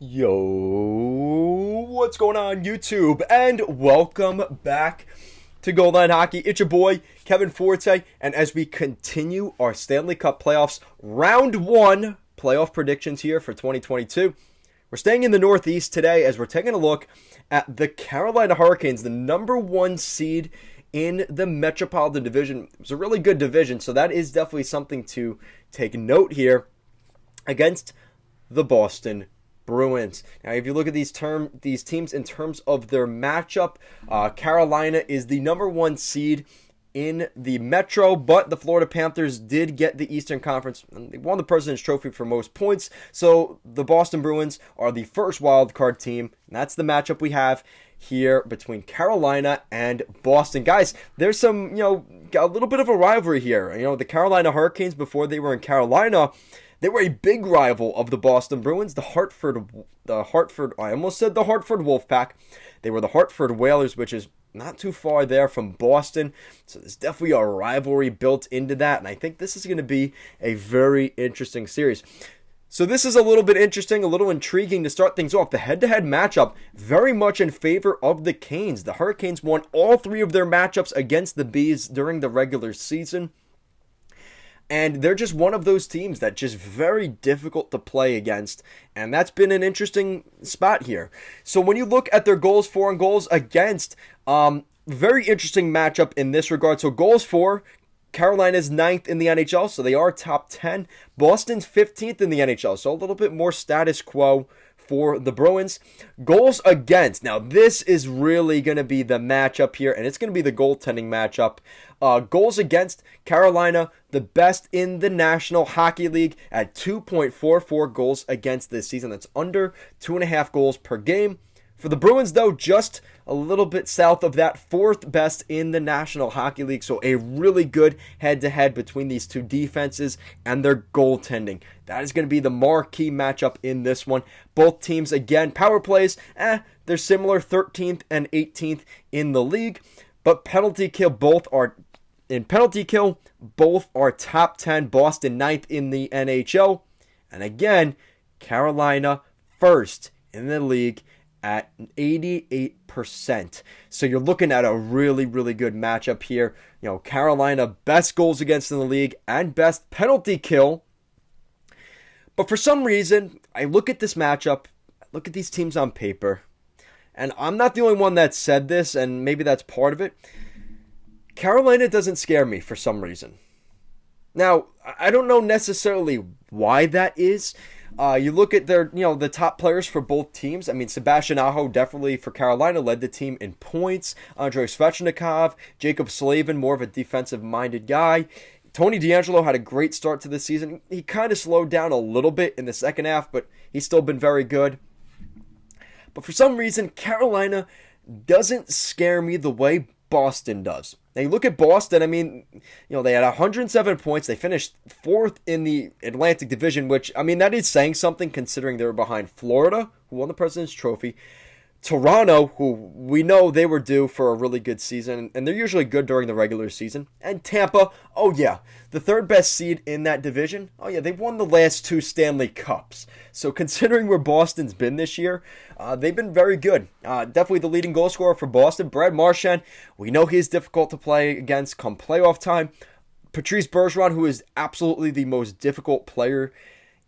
Yo, what's going on YouTube? And welcome back to Goal Line Hockey. It's your boy, Kevin Forte, and as we continue our Stanley Cup playoffs, round one playoff predictions here for 2022, we're staying in the Northeast today as we're taking a look at the Carolina Hurricanes, the number one seed in the Metropolitan Division. It's a really good division, so that is definitely something to take note here against the Boston Bruins. Now, if you look at these teams in terms of their matchup, Carolina is the number one seed in the Metro, but the Florida Panthers did get the Eastern Conference, and they won the President's Trophy for most points. So the Boston Bruins are the first wild card team, and that's the matchup we have here between Carolina and Boston. Guys, there's some, a little bit of a rivalry here. The Carolina Hurricanes, before they were in Carolina, they were a big rival of the Boston Bruins, I almost said the Hartford Wolfpack. They were the Hartford Whalers, which is not too far there from Boston. So there's definitely a rivalry built into that, and I think this is going to be a very interesting series. So this is a little bit interesting, a little intriguing to start things off. The head-to-head matchup very much in favor of the Canes. The Hurricanes won all three of their matchups against the Bees during the regular season. And they're just one of those teams that's just very difficult to play against. And that's been an interesting spot here. So when you look at their goals for and goals against, very interesting matchup in this regard. So goals for, Carolina's 9th in the NHL, so they are top 10. Boston's 15th in the NHL, so a little bit more status quo for the Bruins. Goals against. Now, this is really going to be the matchup here, and it's going to be the goaltending matchup. Goals against, Carolina, the best in the National Hockey League at 2.44 goals against this season. That's under 2.5 goals per game. For the Bruins, though, just a little bit south of that, fourth best in the National Hockey League. So a really good head-to-head between these two defenses and their goaltending. That is going to be the marquee matchup in this one. Both teams, again, power plays, they're similar, 13th and 18th in the league. But penalty kill, both are top 10. Boston 9th in the NHL. And again, Carolina first in the league at 88%. So you're looking at a really, really good matchup here. Carolina, best goals against in the league and best penalty kill. But for some reason, I look at this matchup, I look at these teams on paper, and I'm not the only one that said this, and maybe that's part of it. Carolina doesn't scare me for some reason. Now, I don't know necessarily why that is. You look at their, the top players for both teams. I mean, Sebastian Aho definitely for Carolina led the team in points. Andrei Svechnikov, Jacob Slavin, more of a defensive-minded guy. Tony DeAngelo had a great start to the season. He kind of slowed down a little bit in the second half, but he's still been very good. But for some reason, Carolina doesn't scare me the way Boston does. Now you look at Boston, I mean, they had 107 points. They finished fourth in the Atlantic Division, which, I mean, that is saying something considering they were behind Florida, who won the President's Trophy, Toronto, who we know they were due for a really good season, and they're usually good during the regular season, and Tampa, the third best seed in that division. They won the last two Stanley Cups. So considering where Boston's been this year, they've been very good. Definitely the leading goal scorer for Boston, Brad Marchand. We know he's difficult to play against come playoff time. Patrice Bergeron, who is absolutely the most difficult player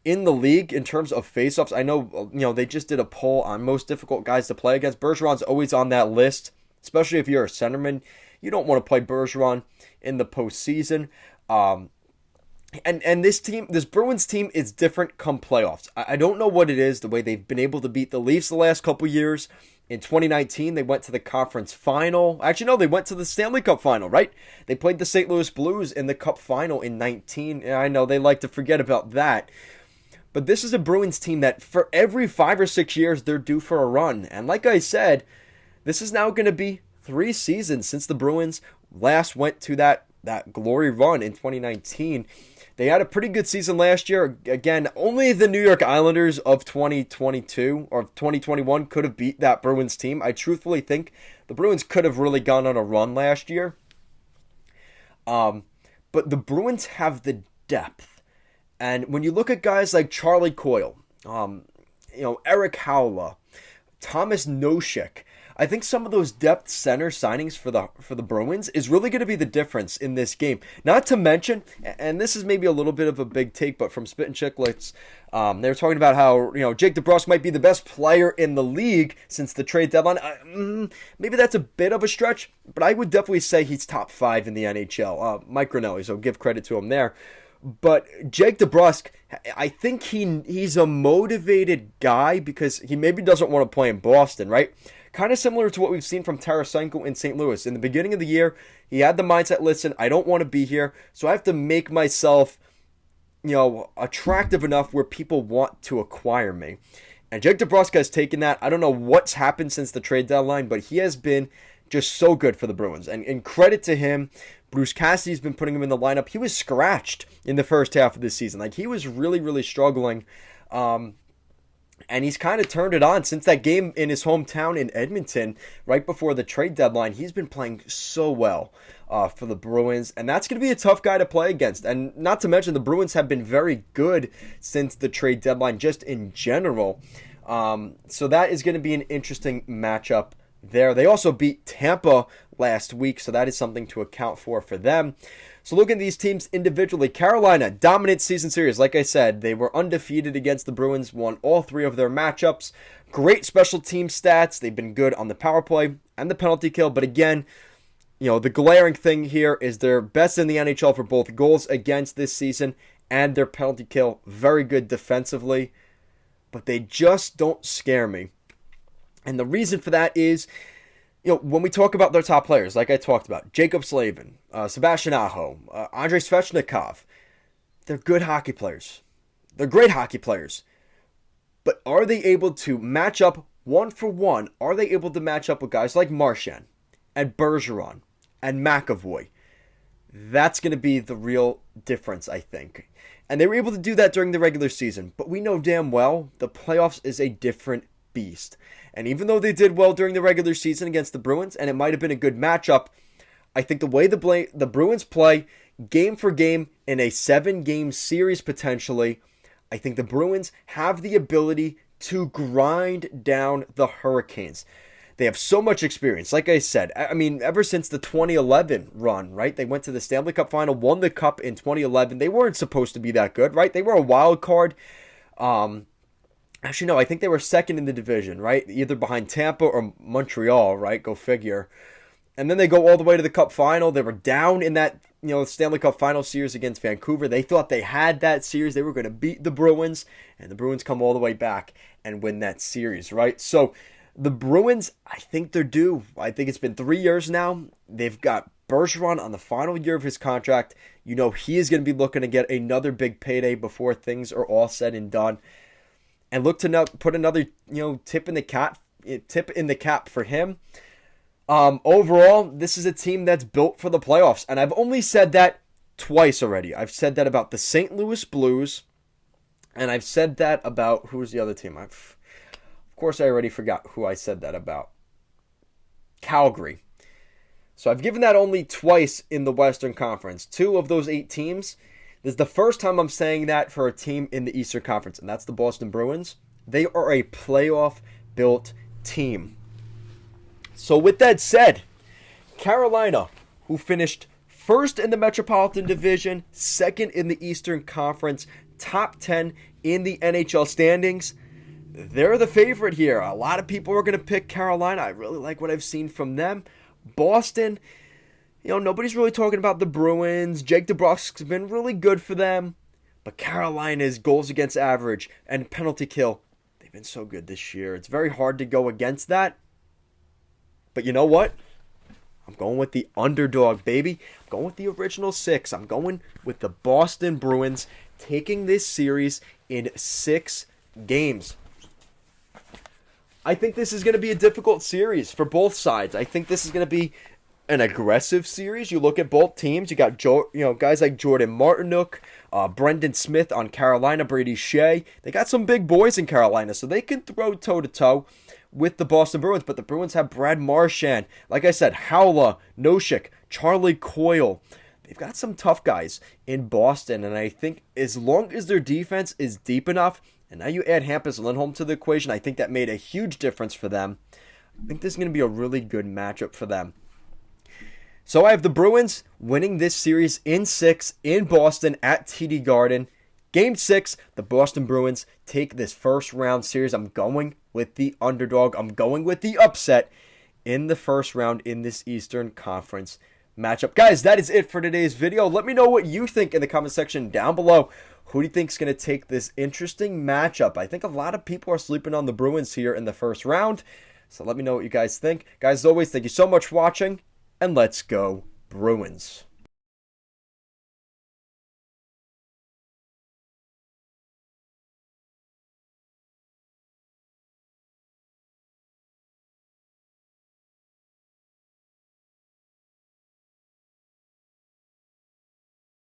in the league in terms of faceoffs. I know, they just did a poll on most difficult guys to play against. Bergeron's always on that list, especially if you're a centerman. You don't want to play Bergeron in the postseason. And this Bruins team is different come playoffs. I don't know what it is, the way they've been able to beat the Leafs the last couple years. In 2019, they went to the conference final. Actually, no, they went to the Stanley Cup final, right? They played the St. Louis Blues in the Cup final in 19. And I know they like to forget about that. But this is a Bruins team that for every 5 or 6 years, they're due for a run. And like I said, this is now going to be 3 seasons since the Bruins last went to that glory run in 2019. They had a pretty good season last year. Again, only the New York Islanders of 2022 or 2021 could have beat that Bruins team. I truthfully think the Bruins could have really gone on a run last year. But the Bruins have the depth. And when you look at guys like Charlie Coyle, Eric Howla, Thomas Nosek. I think some of those depth center signings for the Bruins is really going to be the difference in this game. Not to mention, and this is maybe a little bit of a big take, but from Spit and Chicklets, they were talking about how Jake DeBrusk might be the best player in the league since the trade deadline. Maybe that's a bit of a stretch, but I would definitely say he's top 5 in the NHL. Mike Grinelli, so give credit to him there. But Jake DeBrusk, I think he's a motivated guy because he maybe doesn't want to play in Boston, right? Kind of similar to what we've seen from Tarasenko in St. Louis. In the beginning of the year, he had the mindset, listen, I don't want to be here, so I have to make myself, attractive enough where people want to acquire me. And Jake DeBrusk has taken that. I don't know what's happened since the trade deadline, but he has been just so good for the Bruins. And credit to him, Bruce Cassidy's been putting him in the lineup. He was scratched in the first half of this season. Like, he was really, really struggling. And he's kind of turned it on since that game in his hometown in Edmonton right before the trade deadline. He's been playing so well for the Bruins, and that's going to be a tough guy to play against. And not to mention, the Bruins have been very good since the trade deadline, just in general. So that is going to be an interesting matchup there. They also beat Tampa last week, so that is something to account for them. So looking at these teams individually, Carolina, dominant season series. Like I said, they were undefeated against the Bruins, won all 3 of their matchups. Great special team stats. They've been good on the power play and the penalty kill. But again, the glaring thing here is they're best in the NHL for both goals against this season and their penalty kill. Very good defensively, but they just don't scare me. And the reason for that is, when we talk about their top players, like I talked about, Jacob Slavin, Sebastian Aho, Andrei Svechnikov, they're good hockey players. They're great hockey players. But are they able to match up one for one? Are they able to match up with guys like Marchand and Bergeron and McAvoy? That's going to be the real difference, I think. And they were able to do that during the regular season. But we know damn well the playoffs is a different beast. And even though they did well during the regular season against the Bruins, and it might have been a good matchup, I think the way the Bruins play game for game in a 7-game series potentially, I think the Bruins have the ability to grind down the Hurricanes. They have so much experience. Like I said, I mean, ever since the 2011 run, right? They went to the Stanley Cup final, won the Cup in 2011. They weren't supposed to be that good, right? They were a wild card. Actually, no, I think they were second in the division, right? Either behind Tampa or Montreal, right? Go figure. And then they go all the way to the Cup final. They were down in that, Stanley Cup final series against Vancouver. They thought they had that series. They were going to beat the Bruins, and the Bruins come all the way back and win that series, right? So the Bruins, I think they're due. I think it's been 3 years now. They've got Bergeron on the final year of his contract. He is going to be looking to get another big payday before things are all said and done. And look to put another, tip in the cap for him. Overall, this is a team that's built for the playoffs, and I've only said that twice already. I've said that about the St. Louis Blues, and I've said that about who's the other team. Of course, I already forgot who I said that about. Calgary. So I've given that only twice in the Western Conference. 2 of those 8 teams. This is the first time I'm saying that for a team in the Eastern Conference, and that's the Boston Bruins. They are a playoff-built team. So with that said, Carolina, who finished first in the Metropolitan Division, second in the Eastern Conference, top 10 in the NHL standings, they're the favorite here. A lot of people are going to pick Carolina. I really like what I've seen from them. Boston, nobody's really talking about the Bruins. Jake DeBrusk's been really good for them. But Carolina's goals against average and penalty kill, they've been so good this year. It's very hard to go against that. But you know what? I'm going with the underdog, baby. I'm going with the original 6. I'm going with the Boston Bruins taking this series in 6 games. I think this is going to be a difficult series for both sides. I think this is going to be an aggressive series. You look at both teams. You got guys like Jordan Martinook, Brendan Smith on Carolina, Brady Shea. They got some big boys in Carolina, so they can throw toe-to-toe with the Boston Bruins. But the Bruins have Brad Marchand, like I said, Howla, Nosek, Charlie Coyle. They've got some tough guys in Boston, and I think as long as their defense is deep enough And now you add Hampus Lindholm to the equation. I think that made a huge difference for them. I think this is going to be a really good matchup for them. So I have the Bruins winning this series in 6 in Boston at TD Garden. Game 6, the Boston Bruins take this first round series. I'm going with the underdog. I'm going with the upset in the first round in this Eastern Conference matchup. Guys, that is it for today's video. Let me know what you think in the comment section down below. Who do you think is going to take this interesting matchup? I think a lot of people are sleeping on the Bruins here in the first round. So let me know what you guys think. Guys, as always, thank you so much for watching, and let's go Bruins.